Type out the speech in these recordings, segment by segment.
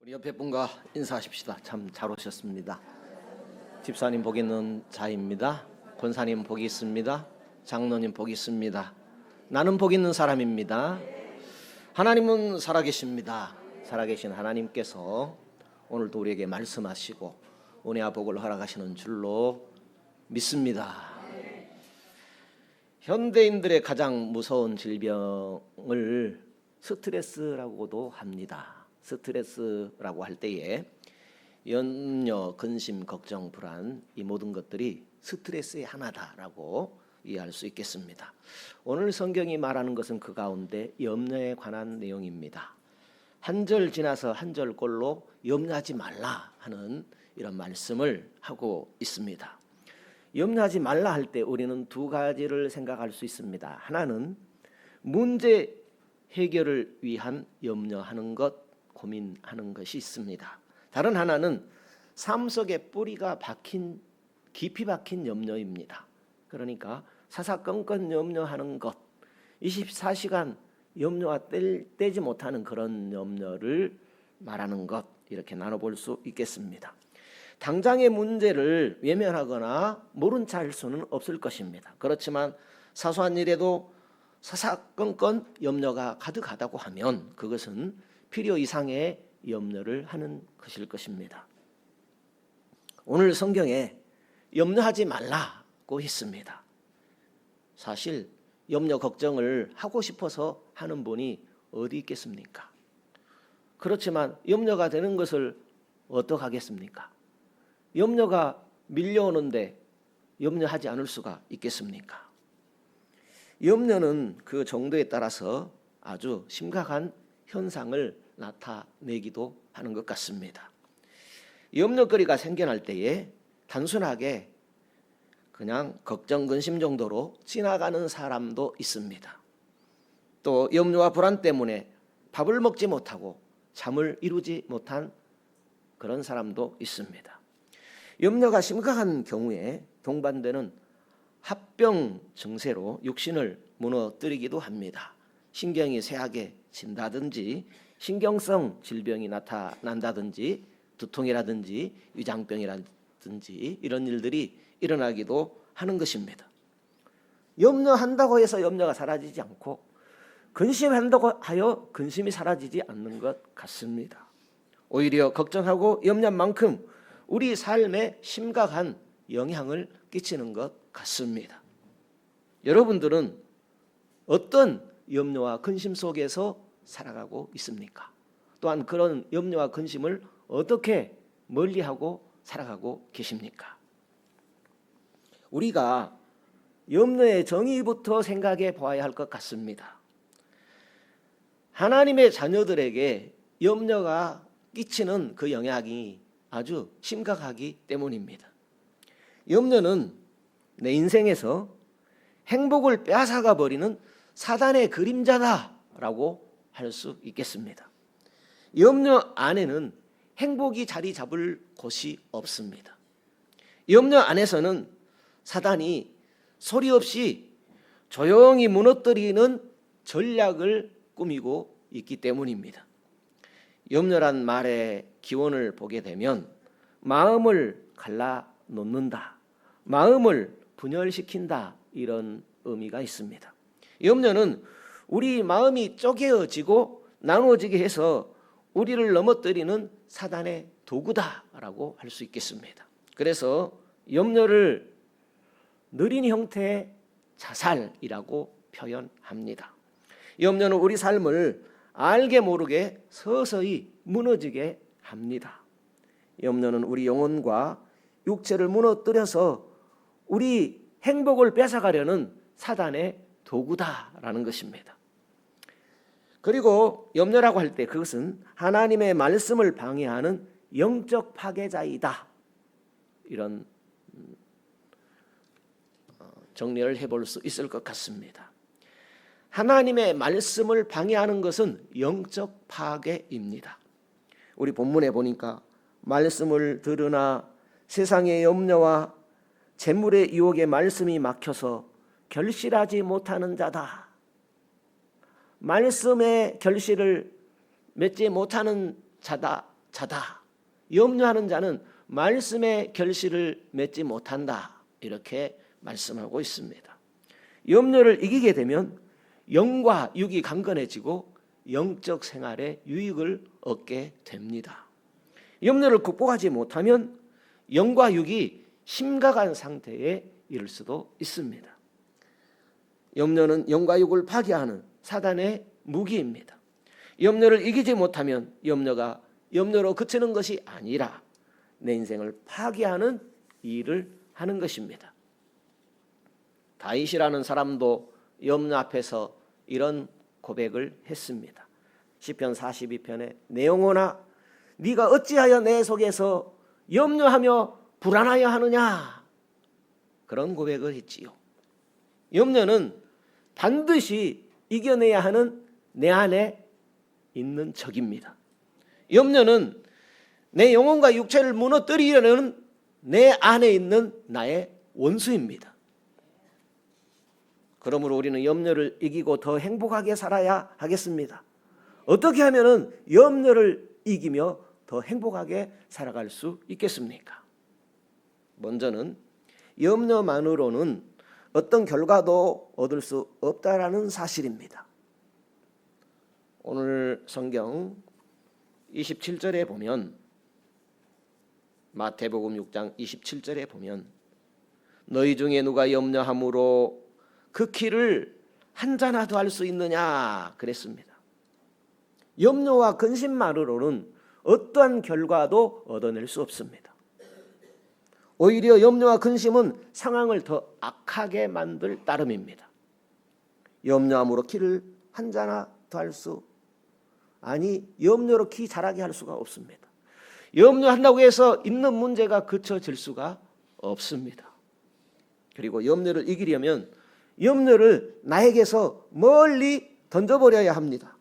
우리 옆에 분과 인사하십시다. 참 잘 오셨습니다. 집사님 복 있는 자입니다. 권사님 복이 있습니다. 장로님 복이 있습니다. 나는 복 있는 사람입니다. 하나님은 살아계십니다. 살아계신 하나님께서 오늘도 우리에게 말씀하시고 은혜와 복을 허락하시는 줄로 믿습니다. 현대인들의 가장 무서운 질병을 스트레스라고도 합니다. 스트레스라고 할 때에 염려, 근심, 걱정, 불안 이 모든 것들이 스트레스의 하나다라고 이해할 수 있겠습니다. 오늘 성경이 말하는 것은 그 가운데 염려에 관한 내용입니다. 한 절 지나서 한 절꼴로 염려하지 말라 하는 이런 말씀을 하고 있습니다. 염려하지 말라 할 때 우리는 두 가지를 생각할 수 있습니다. 하나는 문제 해결을 위한 염려하는 것, 고민하는 것이 있습니다. 다른 하나는 삶 속에 뿌리가 박힌, 깊이 박힌 염려입니다. 그러니까 사사건건 염려하는 것, 24시간 염려와 떼지 못하는 그런 염려를 말하는 것, 이렇게 나눠볼 수 있겠습니다. 당장의 문제를 외면하거나 모른 체 할 수는 없을 것입니다. 그렇지만 사소한 일에도 사사건건 염려가 가득하다고 하면 그것은 필요 이상의 염려를 하는 것일 것입니다. 오늘 성경에 염려하지 말라고 했습니다. 사실 염려 걱정을 하고 싶어서 하는 분이 어디 있겠습니까? 그렇지만 염려가 되는 것을 어떡하겠습니까? 염려가 밀려오는데 염려하지 않을 수가 있겠습니까? 염려는 그 정도에 따라서 아주 심각한 현상을 나타내기도 하는 것 같습니다. 염려거리가 생겨날 때에 단순하게 그냥 걱정, 근심 정도로 지나가는 사람도 있습니다. 또 염려와 불안 때문에 밥을 먹지 못하고 잠을 이루지 못한 그런 사람도 있습니다. 염려가 심각한 경우에 동반되는 합병 증세로 육신을 무너뜨리기도 합니다. 신경이 쇠하게 진다든지 신경성 질병이 나타난다든지 두통이라든지 위장병이라든지 이런 일들이 일어나기도 하는 것입니다. 염려한다고 해서 염려가 사라지지 않고 근심한다고 하여 근심이 사라지지 않는 것 같습니다. 오히려 걱정하고 염려한 만큼 우리 삶에 심각한 영향을 끼치는 것 같습니다. 여러분들은 어떤 염려와 근심 속에서 살아가고 있습니까? 또한 그런 염려와 근심을 어떻게 멀리하고 살아가고 계십니까? 우리가 염려의 정의부터 생각해 보아야 할 것 같습니다. 하나님의 자녀들에게 염려가 끼치는 그 영향이 아주 심각하기 때문입니다. 염려는 내 인생에서 행복을 빼앗아가 버리는 사단의 그림자다라고 할 수 있겠습니다. 염려 안에는 행복이 자리 잡을 곳이 없습니다. 염려 안에서는 사단이 소리 없이 조용히 무너뜨리는 전략을 꾸미고 있기 때문입니다. 염려란 말의 기원을 보게 되면 마음을 갈라놓는다, 마음을 분열시킨다 이런 의미가 있습니다. 염려는 우리 마음이 쪼개어지고 나누어지게 해서 우리를 넘어뜨리는 사단의 도구다라고 할 수 있겠습니다. 그래서 염려를 느린 형태의 자살이라고 표현합니다. 염려는 우리 삶을 알게 모르게 서서히 무너지게 합니다. 염려는 우리 영혼과 육체를 무너뜨려서 우리 행복을 뺏어가려는 사단의 도구다라는 것입니다. 그리고 염려라고 할 때 그것은 하나님의 말씀을 방해하는 영적 파괴자이다. 이런 정리를 해볼 수 있을 것 같습니다. 하나님의 말씀을 방해하는 것은 영적 파괴입니다. 우리 본문에 보니까 말씀을 들으나 세상의 염려와 재물의 유혹에 말씀이 막혀서 결실하지 못하는 자다. 말씀의 결실을 맺지 못하는 자다. 염려하는 자는 말씀의 결실을 맺지 못한다. 이렇게 말씀하고 있습니다. 염려를 이기게 되면 영과 육이 강건해지고 영적 생활에 유익을 얻게 됩니다. 염려를 극복하지 못하면 영과 육이 심각한 상태에 이를 수도 있습니다. 염려는 영과 육을 파괴하는 사단의 무기입니다. 염려를 이기지 못하면 염려가 염려로 그치는 것이 아니라 내 인생을 파괴하는 일을 하는 것입니다. 다윗이라는 사람도 염려 앞에서 이런 고백을 했습니다. 시편 42편에 내 영혼아 네가 어찌하여 내 속에서 염려하며 불안하여 하느냐, 그런 고백을 했지요. 염려는 반드시 이겨내야 하는 내 안에 있는 적입니다. 염려는 내 영혼과 육체를 무너뜨리려는 내 안에 있는 나의 원수입니다. 그러므로 우리는 염려를 이기고 더 행복하게 살아야 하겠습니다. 어떻게 하면 염려를 이기며 더 행복하게 살아갈 수 있겠습니까? 먼저는 염려만으로는 어떤 결과도 얻을 수 없다라는 사실입니다. 오늘 성경 27절에 보면, 마태복음 6장 27절에 보면 너희 중에 누가 염려함으로 그 키를 한 자나도 할 수 있느냐 그랬습니다. 염려와 근심만으로는 어떠한 결과도 얻어낼 수 없습니다. 오히려 염려와 근심은 상황을 더 악하게 만들 따름입니다. 염려함으로 키를 한 자나 더 할 수, 아니 염려로 키 자라게 할 수가 없습니다. 염려한다고 해서 있는 문제가 그쳐질 수가 없습니다. 그리고 염려를 이기려면 염려를 나에게서 멀리 던져버려야 합니다.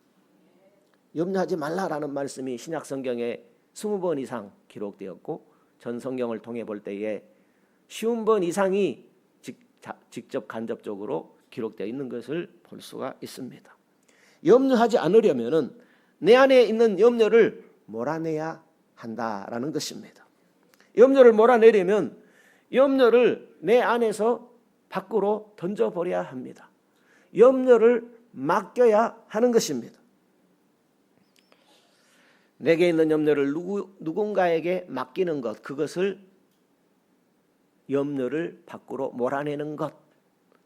염려하지 말라라는 말씀이 신약 성경에 20번 이상 기록되었고 전 성경을 통해 볼 때에 50번 이상이 직접 간접적으로 기록되어 있는 것을 볼 수가 있습니다. 염려하지 않으려면 내 안에 있는 염려를 몰아내야 한다라는 것입니다. 염려를 몰아내려면 염려를 내 안에서 밖으로 던져버려야 합니다. 염려를 맡겨야 하는 것입니다. 내게 있는 염려를 누군가에게 맡기는 것, 그것을 염려를 밖으로 몰아내는 것,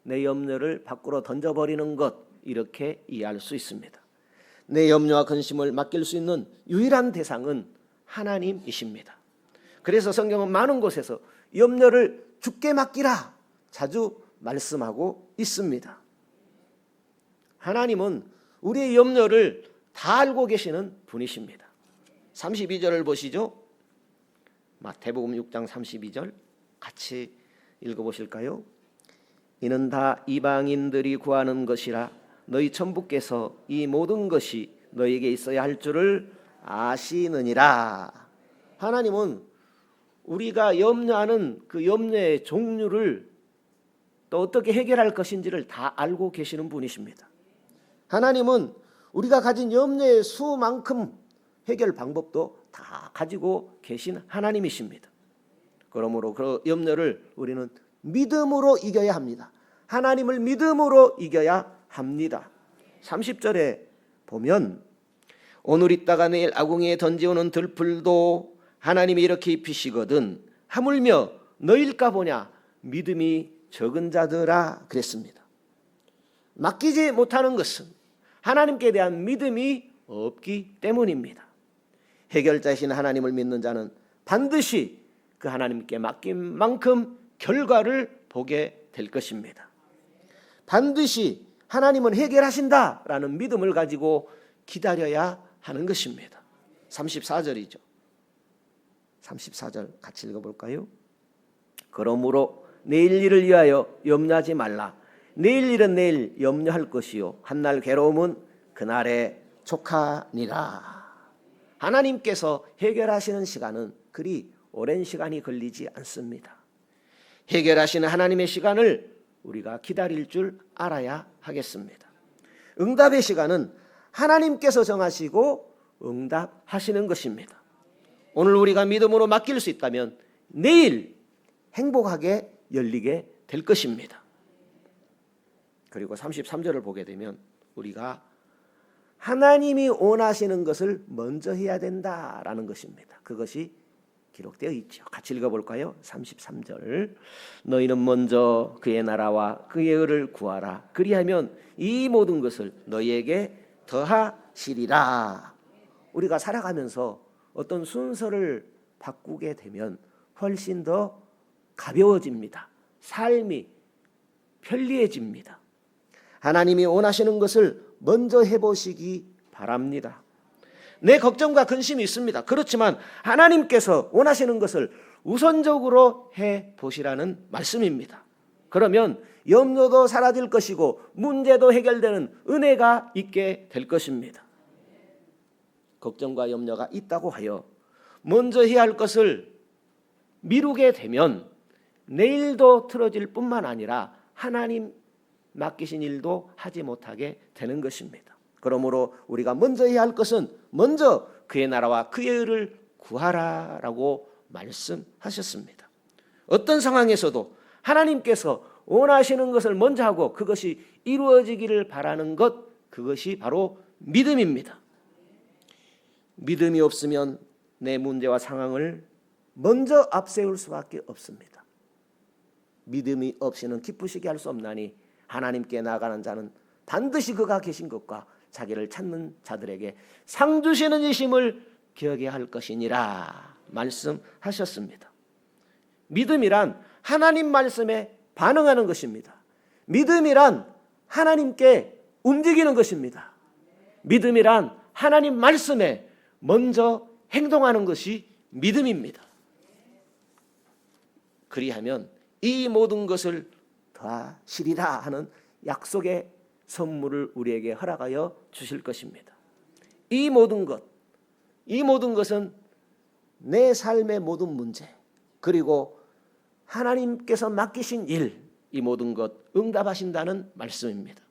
내 염려를 밖으로 던져버리는 것, 이렇게 이해할 수 있습니다. 내 염려와 근심을 맡길 수 있는 유일한 대상은 하나님이십니다. 그래서 성경은 많은 곳에서 염려를 주께 맡기라 자주 말씀하고 있습니다. 하나님은 우리의 염려를 다 알고 계시는 분이십니다. 32절을 보시죠. 마태복음 6장 32절 같이 읽어보실까요? 이는 다 이방인들이 구하는 것이라 너희 천부께서 이 모든 것이 너희에게 있어야 할 줄을 아시느니라. 하나님은 우리가 염려하는 그 염려의 종류를 또 어떻게 해결할 것인지를 다 알고 계시는 분이십니다. 하나님은 우리가 가진 염려의 수만큼 해결 방법도 다 가지고 계신 하나님이십니다. 그러므로 그 염려를 우리는 믿음으로 이겨야 합니다. 하나님을 믿음으로 이겨야 합니다. 30절에 보면 오늘 있다가 내일 아궁이에 던지오는 들풀도 하나님이 이렇게 입히시거든 하물며 너일까 보냐 믿음이 적은 자들아 그랬습니다. 맡기지 못하는 것은 하나님께 대한 믿음이 없기 때문입니다. 해결자이신 하나님을 믿는 자는 반드시 그 하나님께 맡긴 만큼 결과를 보게 될 것입니다. 반드시 하나님은 해결하신다라는 믿음을 가지고 기다려야 하는 것입니다. 34절이죠. 34절 같이 읽어볼까요? 그러므로 내일 일을 위하여 염려하지 말라. 내일 일은 내일 염려할 것이요 한날 괴로움은 그날에 족하니라. 하나님께서 해결하시는 시간은 그리 오랜 시간이 걸리지 않습니다. 해결하시는 하나님의 시간을 우리가 기다릴 줄 알아야 하겠습니다. 응답의 시간은 하나님께서 정하시고 응답하시는 것입니다. 오늘 우리가 믿음으로 맡길 수 있다면 내일 행복하게 열리게 될 것입니다. 그리고 33절을 보게 되면 우리가 하나님이 원하시는 것을 먼저 해야 된다라는 것입니다. 그것이 기록되어 있죠. 같이 읽어볼까요? 33절. 너희는 먼저 그의 나라와 그의 의를 구하라. 그리하면 이 모든 것을 너희에게 더하시리라. 우리가 살아가면서 어떤 순서를 바꾸게 되면 훨씬 더 가벼워집니다. 삶이 편리해집니다. 하나님이 원하시는 것을 먼저 해보시기 바랍니다. 내 걱정과 근심이 있습니다. 그렇지만 하나님께서 원하시는 것을 우선적으로 해보시라는 말씀입니다. 그러면 염려도 사라질 것이고 문제도 해결되는 은혜가 있게 될 것입니다. 걱정과 염려가 있다고 하여 먼저 해야 할 것을 미루게 되면 내일도 틀어질 뿐만 아니라 하나님 맡기신 일도 하지 못하게 되는 것입니다. 그러므로 우리가 먼저 해야 할 것은 먼저 그의 나라와 그의 의를 구하라라고 말씀하셨습니다. 어떤 상황에서도 하나님께서 원하시는 것을 먼저 하고 그것이 이루어지기를 바라는 것, 그것이 바로 믿음입니다. 믿음이 없으면 내 문제와 상황을 먼저 앞세울 수밖에 없습니다. 믿음이 없이는 기쁘시게 할 수 없나니 하나님께 나아가는 자는 반드시 그가 계신 것과 자기를 찾는 자들에게 상 주시는 이심을 기억해야 할 것이니라 말씀하셨습니다. 믿음이란 하나님 말씀에 반응하는 것입니다. 믿음이란 하나님께 움직이는 것입니다. 믿음이란 하나님 말씀에 먼저 행동하는 것이 믿음입니다. 그리하면 이 모든 것을 더하시리라 하는 약속의 선물을 우리에게 허락하여 주실 것입니다. 이 모든 것은 내 삶의 모든 문제, 그리고 하나님께서 맡기신 일, 이 모든 것 응답하신다는 말씀입니다.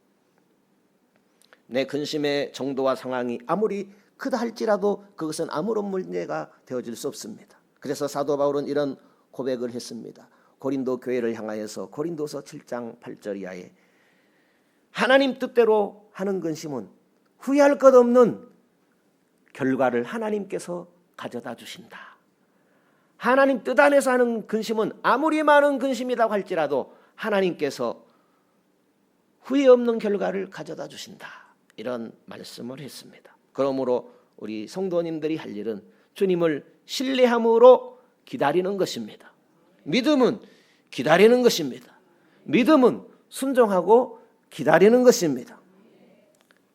내 근심의 정도와 상황이 아무리 크다 할지라도 그것은 아무런 문제가 되어질 수 없습니다. 그래서 사도 바울은 이런 고백을 했습니다. 고린도 교회를 향하여서 고린도서 7장 8절 이하에 하나님 뜻대로 하는 근심은 후회할 것 없는 결과를 하나님께서 가져다 주신다. 하나님 뜻 안에서 하는 근심은 아무리 많은 근심이라고 할지라도 하나님께서 후회 없는 결과를 가져다 주신다. 이런 말씀을 했습니다. 그러므로 우리 성도님들이 할 일은 주님을 신뢰함으로 기다리는 것입니다. 믿음은 기다리는 것입니다. 믿음은 순종하고 기다리는 것입니다.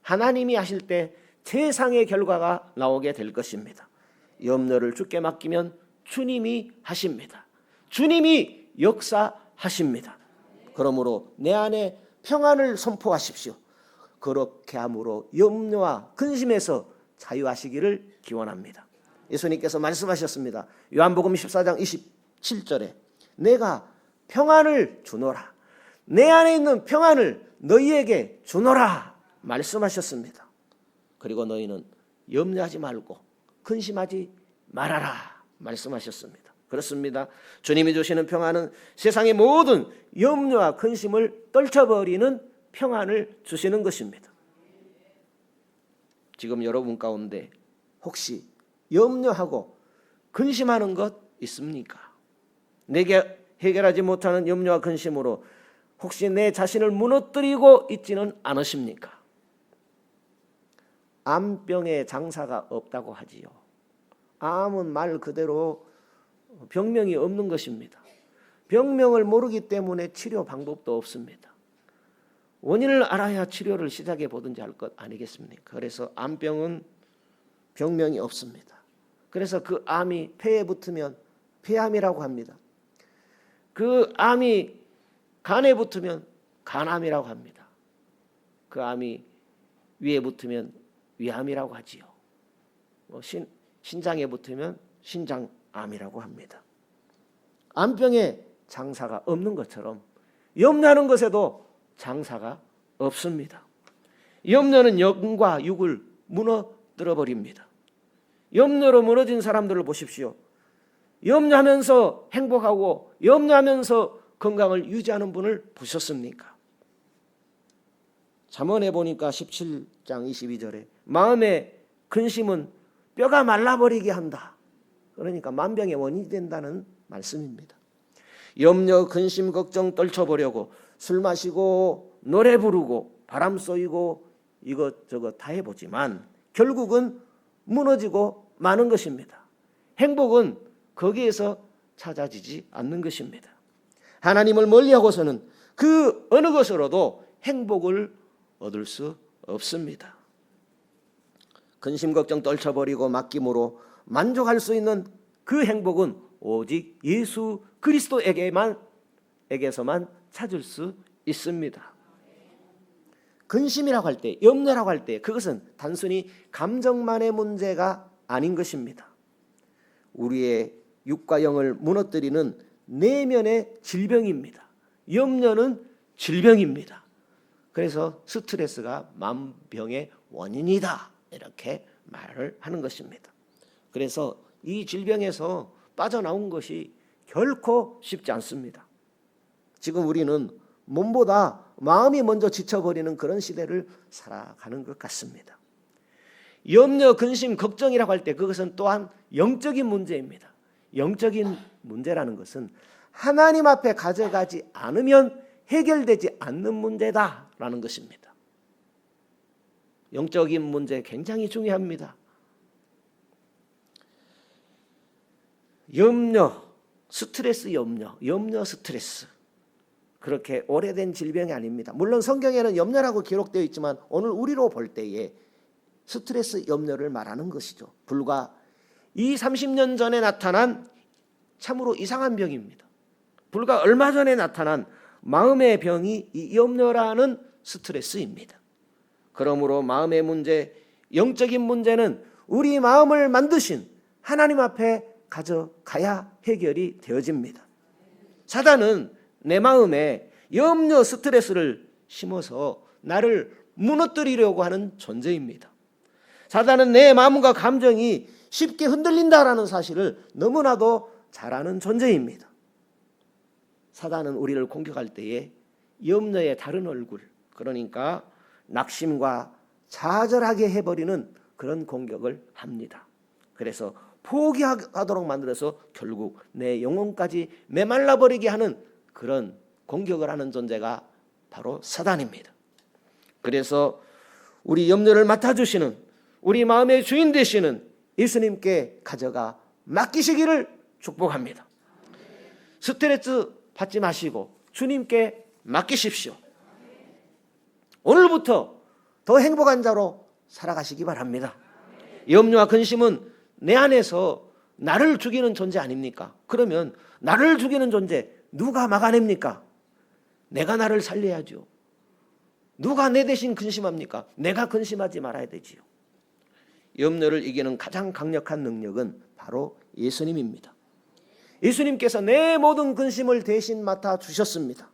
하나님이 하실 때 세상의 결과가 나오게 될 것입니다. 염려를 주께 맡기면 주님이 하십니다. 주님이 역사하십니다. 그러므로 내 안에 평안을 선포하십시오. 그렇게 함으로 염려와 근심에서 자유하시기를 기원합니다. 예수님께서 말씀하셨습니다. 요한복음 14장 27절에 내가 평안을 주노라. 내 안에 있는 평안을 너희에게 주노라 말씀하셨습니다. 그리고 너희는 염려하지 말고 근심하지 말아라 말씀하셨습니다. 그렇습니다. 주님이 주시는 평안은 세상의 모든 염려와 근심을 떨쳐버리는 평안을 주시는 것입니다. 지금 여러분 가운데 혹시 염려하고 근심하는 것 있습니까? 내게 해결하지 못하는 염려와 근심으로 혹시 내 자신을 무너뜨리고 있지는 않으십니까? 암병의 장사가 없다고 하지요. 암은 말 그대로 병명이 없는 것입니다. 병명을 모르기 때문에 치료 방법도 없습니다. 원인을 알아야 치료를 시작해 보든지 할 것 아니겠습니까? 그래서 암병은 병명이 없습니다. 그래서 그 암이 폐에 붙으면 폐암이라고 합니다. 그 암이 간에 붙으면 간암이라고 합니다. 그 암이 위에 붙으면 위암이라고 하지요. 신장에 붙으면 신장암이라고 합니다. 암병에 장사가 없는 것처럼 염려하는 것에도 장사가 없습니다. 염려는 영과 육을 무너뜨려 버립니다. 염려로 무너진 사람들을 보십시오. 염려하면서 행복하고 염려하면서 건강을 유지하는 분을 보셨습니까? 잠언에 보니까 17장 22절에 마음의 근심은 뼈가 말라버리게 한다. 그러니까 만병의 원인이 된다는 말씀입니다. 염려, 근심, 걱정 떨쳐보려고 술 마시고 노래 부르고 바람 쏘이고 이것저것 다 해보지만 결국은 무너지고 마는 것입니다. 행복은 거기에서 찾아지지 않는 것입니다. 하나님을 멀리하고서는 그 어느 것으로도 행복을 얻을 수 없습니다. 근심 걱정 떨쳐버리고 맡김으로 만족할 수 있는 그 행복은 오직 예수 그리스도에게서만 찾을 수 있습니다. 근심이라고 할 때, 염려라고 할 때 그것은 단순히 감정만의 문제가 아닌 것입니다. 우리의 육과 영을 무너뜨리는 내면의 질병입니다. 염려는 질병입니다. 그래서 스트레스가 만병의 원인이다 이렇게 말을 하는 것입니다. 그래서 이 질병에서 빠져나온 것이 결코 쉽지 않습니다. 지금 우리는 몸보다 마음이 먼저 지쳐버리는 그런 시대를 살아가는 것 같습니다. 염려, 근심, 걱정이라고 할 때 그것은 또한 영적인 문제입니다. 영적인 문제라는 것은 하나님 앞에 가져가지 않으면 해결되지 않는 문제다라는 것입니다. 영적인 문제 굉장히 중요합니다. 염려, 스트레스 염려 스트레스. 그렇게 오래된 질병이 아닙니다. 물론 성경에는 염려라고 기록되어 있지만 오늘 우리로 볼 때에 스트레스 염려를 말하는 것이죠. 불과 30년 전에 나타난 참으로 이상한 병입니다. 불과 얼마 전에 나타난 마음의 병이 이 염려라는 스트레스입니다. 그러므로 마음의 문제, 영적인 문제는 우리 마음을 만드신 하나님 앞에 가져가야 해결이 되어집니다. 사단은 내 마음에 염려, 스트레스를 심어서 나를 무너뜨리려고 하는 존재입니다. 사단은 내 마음과 감정이 쉽게 흔들린다라는 사실을 너무나도 잘 아는 존재입니다. 사단은 우리를 공격할 때에 염려의 다른 얼굴, 그러니까 낙심과 좌절하게 해버리는 그런 공격을 합니다. 그래서 포기하도록 만들어서 결국 내 영혼까지 메말라버리게 하는 그런 공격을 하는 존재가 바로 사단입니다. 그래서 우리 염려를 맡아주시는 우리 마음의 주인 되시는 예수님께 가져가 맡기시기를 축복합니다. 스트레스 받지 마시고 주님께 맡기십시오. 오늘부터 더 행복한 자로 살아가시기 바랍니다. 염려와 근심은 내 안에서 나를 죽이는 존재 아닙니까? 그러면 나를 죽이는 존재 누가 막아냅니까? 내가 나를 살려야죠. 누가 내 대신 근심합니까? 내가 근심하지 말아야 되지요. 염려를 이기는 가장 강력한 능력은 바로 예수님입니다. 예수님께서 내 모든 근심을 대신 맡아 주셨습니다.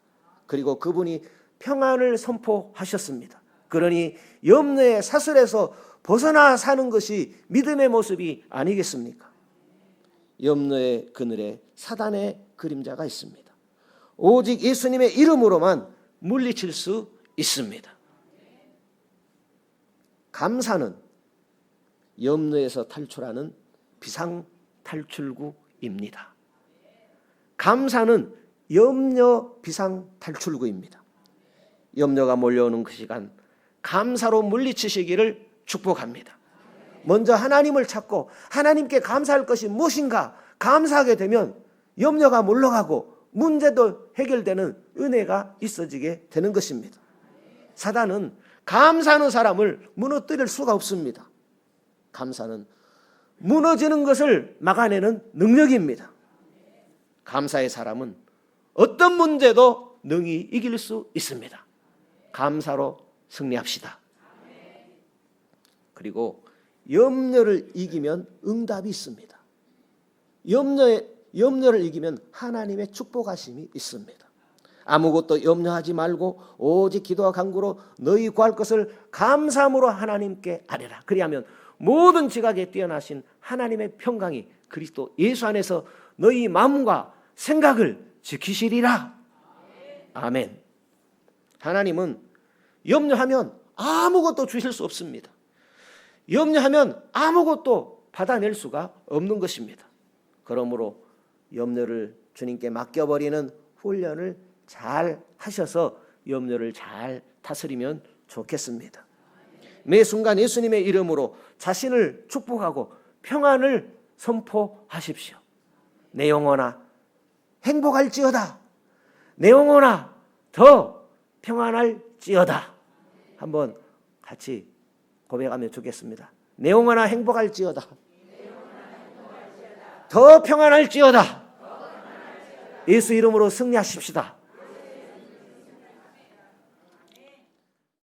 그리고 그분이 평안을 선포하셨습니다. 그러니 염려의 사슬에서 벗어나 사는 것이 믿음의 모습이 아니겠습니까? 염려의 그늘에 사단의 그림자가 있습니다. 오직 예수님의 이름으로만 물리칠 수 있습니다. 감사는 염려에서 탈출하는 비상 탈출구입니다. 감사는 염려 비상 탈출구입니다. 염려가 몰려오는 그 시간 감사로 물리치시기를 축복합니다. 먼저 하나님을 찾고 하나님께 감사할 것이 무엇인가 감사하게 되면 염려가 물러가고 문제도 해결되는 은혜가 있어지게 되는 것입니다. 사단은 감사하는 사람을 무너뜨릴 수가 없습니다. 감사는 무너지는 것을 막아내는 능력입니다. 감사의 사람은 어떤 문제도 능히 이길 수 있습니다. 감사로 승리합시다. 그리고 염려를 이기면 응답이 있습니다. 염려를 이기면 하나님의 축복하심이 있습니다. 아무것도 염려하지 말고 오직 기도와 간구로 너희 구할 것을 감사함으로 하나님께 아뢰라. 그리하면 모든 지각에 뛰어나신 하나님의 평강이 그리스도 예수 안에서 너희 마음과 생각을 지키시리라. 아멘. 하나님은 염려하면 아무것도 주실 수 없습니다. 염려하면 아무것도 받아낼 수가 없는 것입니다. 그러므로 염려를 주님께 맡겨버리는 훈련을 잘 하셔서 염려를 잘 다스리면 좋겠습니다. 매 순간 예수님의 이름으로 자신을 축복하고 평안을 선포하십시오. 내 영혼아 행복할지어다. 내 영혼아 더 평안할지어다. 한번 같이 고백하면 좋겠습니다. 내 영혼아 행복할지어다. 더 평안할지어다. 예수 이름으로 승리하십시다.